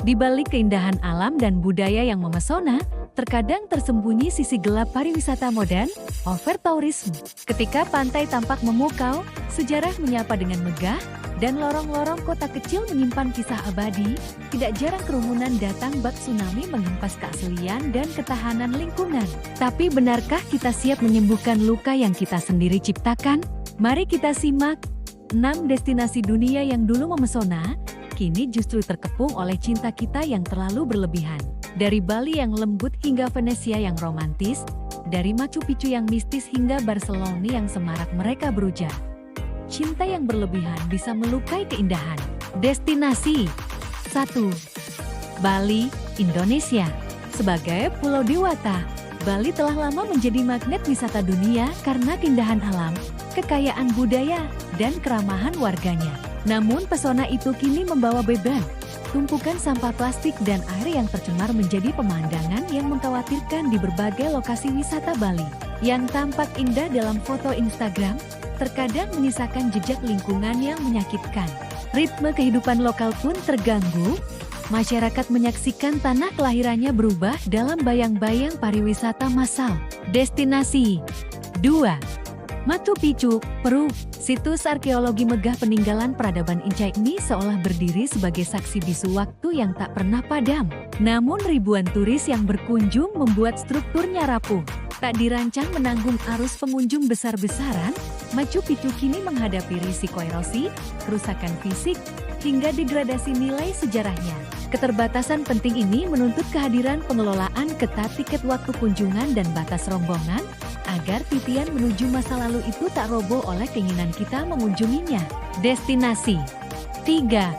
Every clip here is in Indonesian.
Di balik keindahan alam dan budaya yang memesona, terkadang tersembunyi sisi gelap pariwisata modern, overtourism. Ketika pantai tampak memukau, sejarah menyapa dengan megah, dan lorong-lorong kota kecil menyimpan kisah abadi, tidak jarang kerumunan datang bak tsunami menghempas keaslian dan ketahanan lingkungan. Tapi benarkah kita siap menyembuhkan luka yang kita sendiri ciptakan? Mari kita simak 6 destinasi dunia yang dulu memesona, kini justru terkepung oleh cinta kita yang terlalu berlebihan. Dari Bali yang lembut hingga Venesia yang romantis, dari Machu Picchu yang mistis hingga Barcelona yang semarak mereka berujar. Cinta yang berlebihan bisa melukai keindahan. Destinasi 1. Bali, Indonesia. Sebagai pulau dewata, Bali telah lama menjadi magnet wisata dunia karena keindahan alam, kekayaan budaya, dan keramahan warganya. Namun pesona itu kini membawa beban. Tumpukan sampah plastik dan air yang tercemar menjadi pemandangan yang mengkhawatirkan di berbagai lokasi wisata Bali. Yang tampak indah dalam foto Instagram, terkadang menyisakan jejak lingkungan yang menyakitkan. Ritme kehidupan lokal pun terganggu. Masyarakat menyaksikan tanah kelahirannya berubah dalam bayang-bayang pariwisata massal. Destinasi 2. Machu Picchu, Peru. Situs arkeologi megah peninggalan peradaban Inca ini seolah berdiri sebagai saksi bisu waktu yang tak pernah padam. Namun ribuan turis yang berkunjung membuat strukturnya rapuh. Tak dirancang menanggung arus pengunjung besar-besaran, Machu Picchu kini menghadapi risiko erosi, kerusakan fisik, hingga degradasi nilai sejarahnya. Keterbatasan penting ini menuntut kehadiran pengelolaan ketat tiket waktu kunjungan dan batas rombongan, agar titian menuju masa lalu itu tak roboh oleh keinginan kita mengunjunginya. Destinasi 3.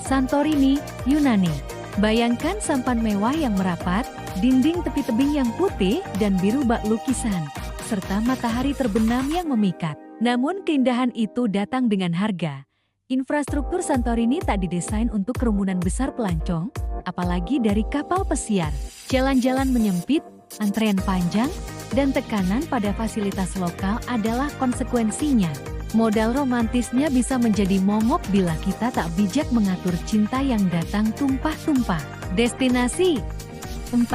Santorini, Yunani. Bayangkan sampan mewah yang merapat, dinding tepi tebing yang putih dan biru bak lukisan, serta matahari terbenam yang memikat. Namun keindahan itu datang dengan harga. Infrastruktur Santorini tak didesain untuk kerumunan besar pelancong, apalagi dari kapal pesiar. Jalan-jalan menyempit, antrean panjang, dan tekanan pada fasilitas lokal adalah konsekuensinya. Modal romantisnya bisa menjadi momok bila kita tak bijak mengatur cinta yang datang tumpah-tumpah. Destinasi 4.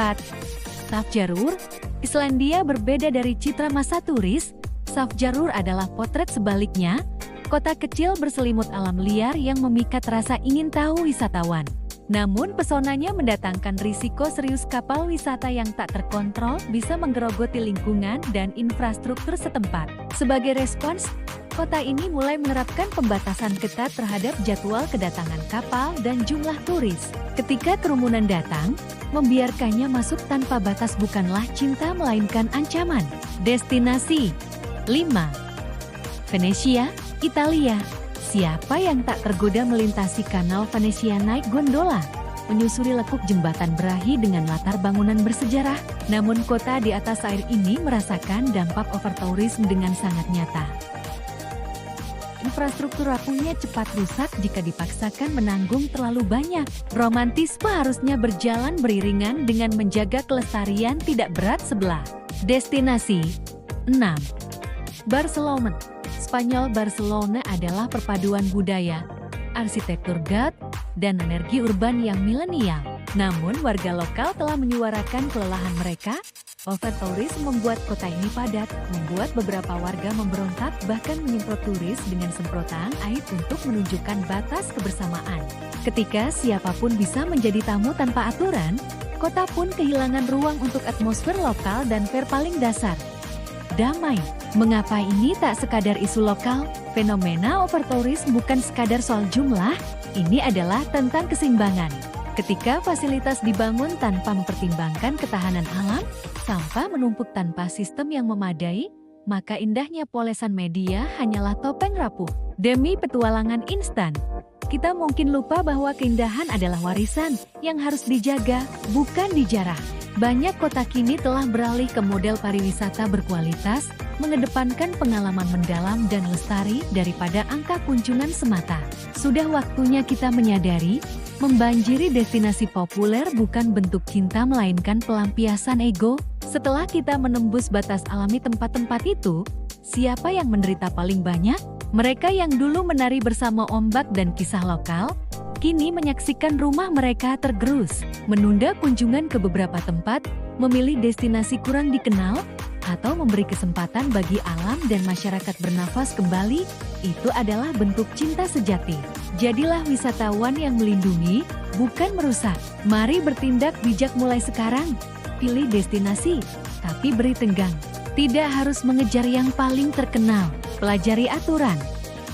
Safjarur, Islandia. Berbeda dari citra masa turis, Safjarur adalah potret sebaliknya, kota kecil berselimut alam liar yang memikat rasa ingin tahu wisatawan. Namun pesonanya mendatangkan risiko serius. Kapal wisata yang tak terkontrol bisa menggerogoti lingkungan dan infrastruktur setempat. Sebagai respons, kota ini mulai menerapkan pembatasan ketat terhadap jadwal kedatangan kapal dan jumlah turis. Ketika kerumunan datang, membiarkannya masuk tanpa batas bukanlah cinta melainkan ancaman. Destinasi 5. Venesia, Italia. Siapa yang tak tergoda melintasi kanal Venesia naik gondola, menyusuri lekuk jembatan berahi dengan latar bangunan bersejarah? Namun kota di atas air ini merasakan dampak overtourism dengan sangat nyata. Infrastruktur rapuhnya cepat rusak jika dipaksakan menanggung terlalu banyak. Romantisme harusnya berjalan beriringan dengan menjaga kelestarian tidak berat sebelah. Destinasi 6. Barcelona, Spanyol. Barcelona adalah perpaduan budaya, arsitektur goth, dan energi urban yang milenial. Namun warga lokal telah menyuarakan kelelahan mereka. Overtourism membuat kota ini padat, membuat beberapa warga memberontak bahkan menyemprot turis dengan semprotan air untuk menunjukkan batas kebersamaan. Ketika siapapun bisa menjadi tamu tanpa aturan, kota pun kehilangan ruang untuk atmosfer lokal dan paling dasar, damai. Mengapa ini tak sekadar isu lokal? Fenomena overtourism bukan sekadar soal jumlah, ini adalah tentang keseimbangan. Ketika fasilitas dibangun tanpa mempertimbangkan ketahanan alam, sampah menumpuk tanpa sistem yang memadai, maka indahnya polesan media hanyalah topeng rapuh. Demi petualangan instan, kita mungkin lupa bahwa keindahan adalah warisan yang harus dijaga, bukan dijarah. Banyak kota kini telah beralih ke model pariwisata berkualitas, mengedepankan pengalaman mendalam dan lestari daripada angka kunjungan semata. Sudah waktunya kita menyadari, membanjiri destinasi populer bukan bentuk cinta melainkan pelampiasan ego. Setelah kita menembus batas alami tempat-tempat itu, siapa yang menderita paling banyak? Mereka yang dulu menari bersama ombak dan kisah lokal, kini menyaksikan rumah mereka tergerus, menunda kunjungan ke beberapa tempat, memilih destinasi kurang dikenal, atau memberi kesempatan bagi alam dan masyarakat bernafas kembali, itu adalah bentuk cinta sejati. Jadilah wisatawan yang melindungi, bukan merusak. Mari bertindak bijak mulai sekarang. Pilih destinasi, tapi beri tenggang. Tidak harus mengejar yang paling terkenal. Pelajari aturan.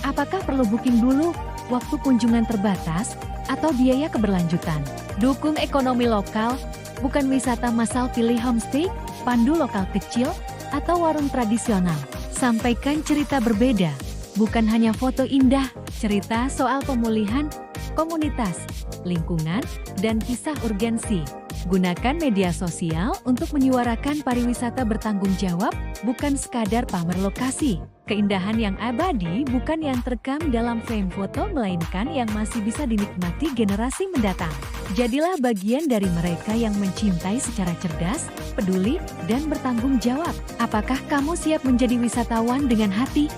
Apakah perlu booking dulu, waktu kunjungan terbatas, atau biaya keberlanjutan? Dukung ekonomi lokal, bukan wisata massal. Pilih homestay, pandu lokal kecil, atau warung tradisional. Sampaikan cerita berbeda, bukan hanya foto indah. Cerita soal pemulihan, komunitas, lingkungan, dan kisah urgensi. Gunakan media sosial untuk menyuarakan pariwisata bertanggung jawab, bukan sekadar pamer lokasi. Keindahan yang abadi bukan yang terekam dalam frame foto, melainkan yang masih bisa dinikmati generasi mendatang. Jadilah bagian dari mereka yang mencintai secara cerdas, peduli, dan bertanggung jawab. Apakah kamu siap menjadi wisatawan dengan hati?